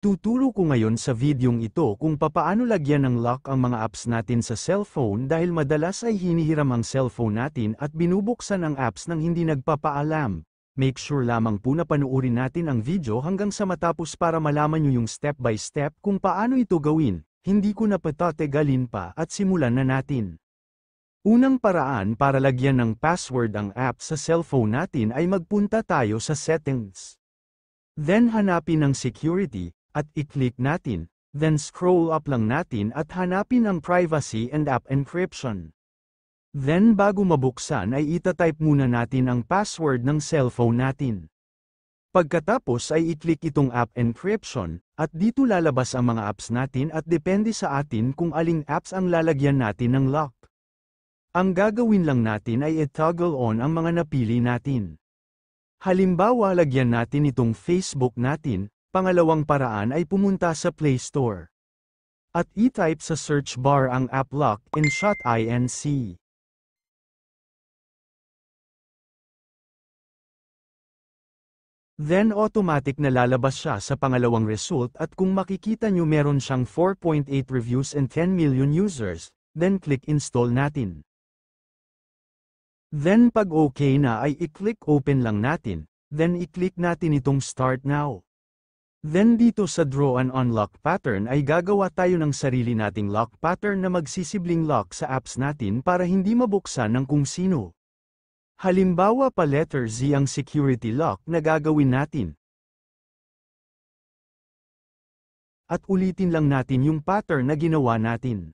Tuturo ko ngayon sa videong ito kung papaano lagyan ng lock ang mga apps natin sa cellphone dahil madalas ay hinihiram ang cellphone natin at binubuksan ang apps nang hindi nagpapaalam. Make sure lamang po na panuorin natin ang video hanggang sa matapos para malaman nyo yung step by step kung paano ito gawin. Hindi ko na patatagalin pa at simulan na natin. Unang paraan para lagyan ng password ang app sa cellphone natin ay magpunta tayo sa settings. Then hanapin ang security, at i-click natin, then scroll up lang natin at hanapin ang privacy and app encryption. Then bago mabuksan ay itatype muna natin ang password ng cellphone natin. Pagkatapos ay i-click itong app encryption, at dito lalabas ang mga apps natin at depende sa atin kung aling apps ang lalagyan natin ng lock. Ang gagawin lang natin ay i-toggle on ang mga napili natin. Halimbawa lagyan natin itong Facebook natin. Pangalawang paraan ay pumunta sa Play Store. At i-type sa search bar ang app lock INC. Then automatic na lalabas siya sa pangalawang result at kung makikita nyo meron siyang 4.8 reviews and 10 million users, then click install natin. Then pag okay na ay i-click open lang natin, then i-click natin itong start now. Then dito sa draw and unlock pattern ay gagawa tayo ng sarili nating lock pattern na magsisibling lock sa apps natin para hindi mabuksan ng kung sino. Halimbawa pa letter Z ang security lock na gagawin natin. At ulitin lang natin yung pattern na ginawa natin.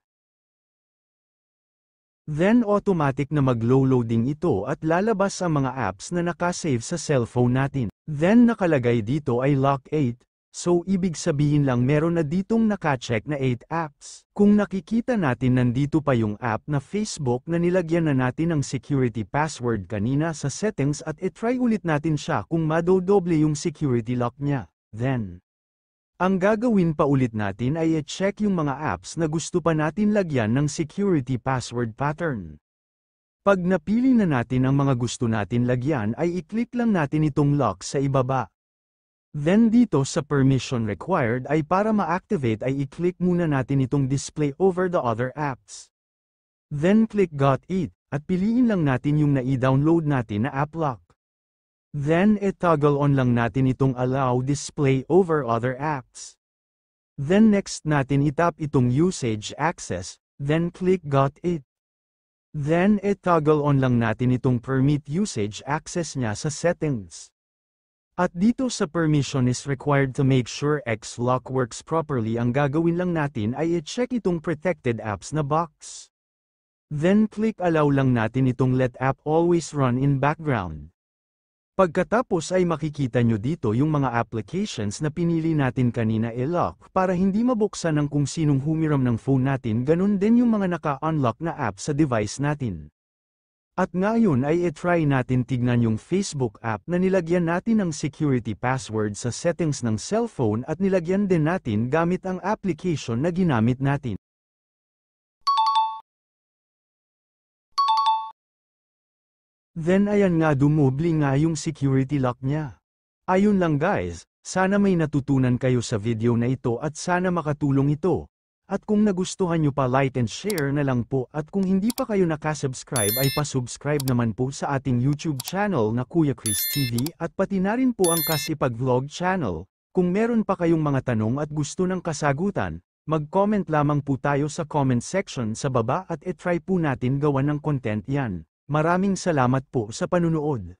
Then automatic na mag-loading ito at lalabas ang mga apps na nakasave sa cellphone natin. Then nakalagay dito ay lock 8. So ibig sabihin lang meron na ditong naka-check na 8 apps. Kung nakikita natin nandito pa yung app na Facebook na nilagyan na natin ng security password kanina sa settings at i-try ulit natin siya kung madodoble yung security lock niya. Then, ang gagawin pa ulit natin ay i-check yung mga apps na gusto pa natin lagyan ng security password pattern. Pag napili na natin ang mga gusto natin lagyan ay i-click lang natin itong lock sa ibaba. Then dito sa permission required ay para ma-activate ay i-click muna natin itong display over the other apps. Then click got it, at piliin lang natin yung na-i-download natin na app lock. Then i-toggle on lang natin itong allow display over other apps. Then next natin itap itong usage access, then click got it. Then i-toggle on lang natin itong permit usage access niya sa settings. At dito sa permission is required to make sure X-Lock works properly ang gagawin lang natin ay i-check itong protected apps na box. Then click allow lang natin itong let app always run in background. Pagkatapos ay makikita nyo dito yung mga applications na pinili natin kanina i-lock para hindi mabuksan ng kung sinong humiram ng phone natin, ganun din yung mga naka-unlock na app sa device natin. At ngayon ay i-try natin tignan yung Facebook app na nilagyan natin ng security password sa settings ng cellphone at nilagyan din natin gamit ang application na ginamit natin. Then ayan nga dumubli nga yung security lock niya. Ayun lang guys, sana may natutunan kayo sa video na ito at sana makatulong ito. At kung nagustuhan nyo pa like and share na lang po at kung hindi pa kayo nakasubscribe ay pasubscribe naman po sa ating YouTube channel na Kuya Chris TV at pati na rin po ang Kasipag Vlog channel. Kung meron pa kayong mga tanong at gusto ng kasagutan, mag-comment lamang po tayo sa comment section sa baba at i-try po natin gawan ng content yan. Maraming salamat po sa panunood.